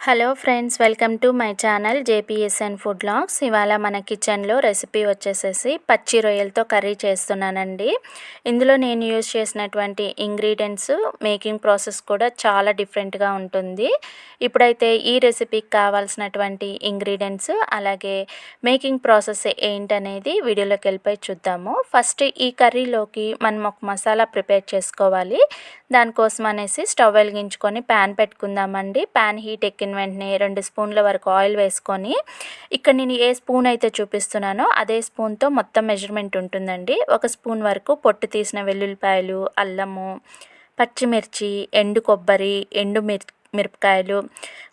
Hello friends, welcome to my channel JPSN food vlogs. ఇవాళ మన కిచెన్లో రెసిపీ వచ్చేసేసి పచ్చి రొయ్యలతో కర్రీ చేస్తున్నానండి. ఇందులో నేను యూజ్ చేసినటువంటి ఇంగ్రీడియంట్స్, మేకింగ్ ప్రాసెస్ కూడా చాలా డిఫరెంట్గా ఉంటుంది. ఇప్పుడైతే ఈ రెసిపీకి కావాల్సినటువంటి ఇంగ్రీడియంట్స్ అలాగే మేకింగ్ ప్రాసెస్ ఏంటనేది వీడియోలోకి వెళ్ళిపోయి చూద్దాము. ఫస్ట్ ఈ కర్రీలోకి మనం ఒక మసాలా ప్రిపేర్ చేసుకోవాలి. దానికోసం అనేసి స్టవ్ వెలిగించుకొని ప్యాన్ పెట్టుకుందామండి. ప్యాన్ హీట్ ఎక్కిన వెంటనే 2 స్పూన్ల వరకు ఆయిల్ వేసుకొని, ఇక్కడ నేను ఏ స్పూన్ అయితే చూపిస్తున్నానో అదే స్పూన్తో మొత్తం మెజర్మెంట్ ఉంటుందండి. 1 స్పూన్ వరకు పొట్టు తీసిన వెల్లుల్లిపాయలు, అల్లము, పచ్చిమిర్చి, ఎండు కొబ్బరి, మిరపకాయలు,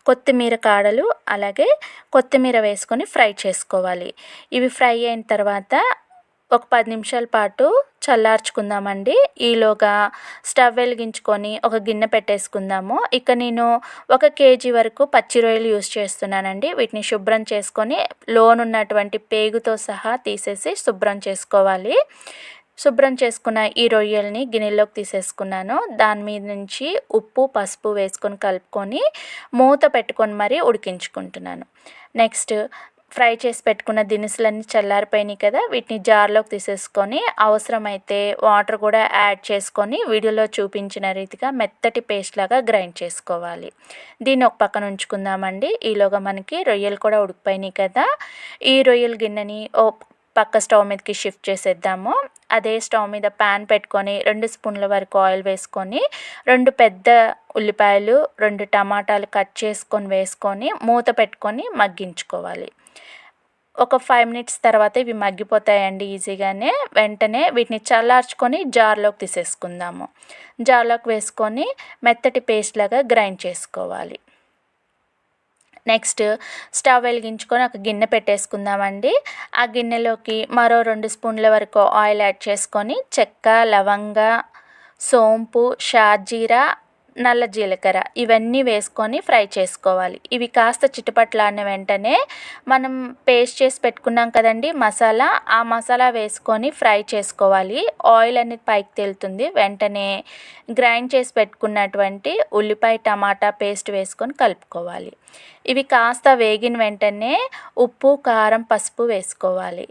కొత్తిమీర కాడలు, అలాగే కొత్తిమీర వేసుకొని ఫ్రై చేసుకోవాలి. ఇవి ఫ్రై అయిన తర్వాత ఒక 10 నిమిషాల పాటు చల్లార్చుకుందామండి. ఈలోగా స్టవ్ వెలిగించుకొని ఒక గిన్నె పెట్టేసుకుందాము. ఇక నేను 1 కేజీ వరకు పచ్చి రొయ్యలు యూస్ చేస్తున్నానండి. వీటిని శుభ్రం చేసుకొని లోనున్నటువంటి పేగుతో సహా తీసేసి శుభ్రం చేసుకోవాలి. శుభ్రం చేసుకున్న ఈ రొయ్యల్ని గిన్నెలోకి తీసేసుకున్నాను. దాని మీద నుంచి ఉప్పు, పసుపు వేసుకొని కలుపుకొని మూత పెట్టుకొని మరీ ఉడికించుకుంటున్నాను. నెక్స్ట్ ఫ్రై చేసి పెట్టుకున్న దినుసులన్నీ చల్లారిపోయినాయి కదా, వీటిని జార్లోకి తీసేసుకొని అవసరమైతే వాటర్ కూడా యాడ్ చేసుకొని వీడియోలో చూపించిన రీతిగా మెత్తటి పేస్ట్ లాగా గ్రైండ్ చేసుకోవాలి. దీన్ని ఒక పక్కన ఉంచుకుందామండి. ఈలోగా మనకి రొయ్యలు కూడా ఉడికిపోయినాయి కదా, ఈ రొయ్యల గిన్నెని పక్క స్టవ్ మీదకి షిఫ్ట్ చేసేద్దాము. అదే స్టవ్ మీద ప్యాన్ పెట్టుకొని 2 స్పూన్ల వరకు ఆయిల్ వేసుకొని 2 పెద్ద ఉల్లిపాయలు, 2 టమాటాలు కట్ చేసుకొని వేసుకొని మూత పెట్టుకొని మగ్గించుకోవాలి. ఒక 5 మినిట్స్ తర్వాత ఇవి మగ్గిపోతాయండి ఈజీగానే. వెంటనే వీటిని చల్లార్చుకొని జార్లోకి తీసేసుకుందాము. జార్లోకి వేసుకొని మెత్తటి పేస్ట్ లాగా గ్రైండ్ చేసుకోవాలి. నెక్స్ట్ స్టవ్ వెలిగించుకొని ఒక గిన్నె పెట్టేసుకుందామండి. ఆ గిన్నెలోకి మరో 2 స్పూన్ల వరకు ఆయిల్ యాడ్ చేసుకొని చెక్క, లవంగ, సోంపు, షాజీరా, నల్ల జీలకర్ర ఇవన్నీ వేసుకొని ఫ్రై చేసుకోవాలి. ఇవి కాస్త చిటపట్లాడిన వెంటనే మనం పేస్ట్ చేసి పెట్టుకున్నాం కదండి మసాలా, ఆ మసాలా వేసుకొని ఫ్రై చేసుకోవాలి. ఆయిల్ అనేది పైకి తేలుతుంది. వెంటనే గ్రైండ్ చేసి పెట్టుకున్నటువంటి ఉల్లిపాయ, టమాటా పేస్ట్ వేసుకొని కలుపుకోవాలి. ఇవి కాస్త వేగిన వెంటనే ఉప్పు, కారం, పసుపు వేసుకోవాలి.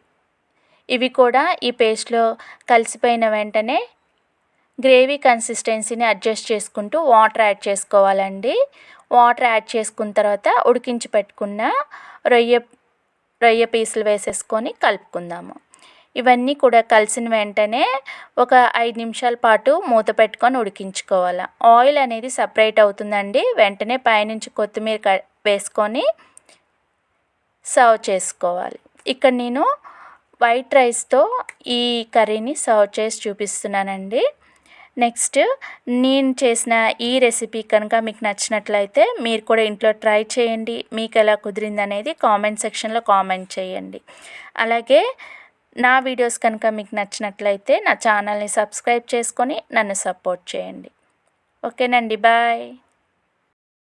ఇవి కూడా ఈ పేస్ట్లో కలిసిపోయిన వెంటనే గ్రేవీ కన్సిస్టెన్సీని అడ్జస్ట్ చేసుకుంటూ వాటర్ యాడ్ చేసుకోవాలండి. వాటర్ యాడ్ చేసుకున్న తర్వాత ఉడికించి పెట్టుకున్న రొయ్య పీసులు వేసేసుకొని కలుపుకుందాము. ఇవన్నీ కూడా కలిసిన వెంటనే ఒక 5 నిమిషాల పాటు మూత పెట్టుకొని ఉడికించుకోవాలి. ఆయిల్ అనేది సపరేట్ అవుతుందండి. వెంటనే పైనుంచి కొత్తిమీర వేసుకొని సర్వ్ చేసుకోవాలి. ఇక్కడ నేను వైట్ రైస్తో ఈ కర్రీని సర్వ్ చేసి చూపిస్తున్నానండి. నెక్స్ట్ నేను చేసిన ఈ రెసిపీ కనుక మీకు నచ్చినట్లయితే మీరు కూడా ఇంట్లో ట్రై చేయండి. మీకు ఎలా కుదిరిందనేది కామెంట్ సెక్షన్లో కామెంట్ చేయండి. అలాగే నా వీడియోస్ కనుక మీకు నచ్చినట్లయితే నా ఛానల్ని సబ్స్క్రైబ్ చేసుకొని నన్ను సపోర్ట్ చేయండి. ఓకేనండి, బాయ్.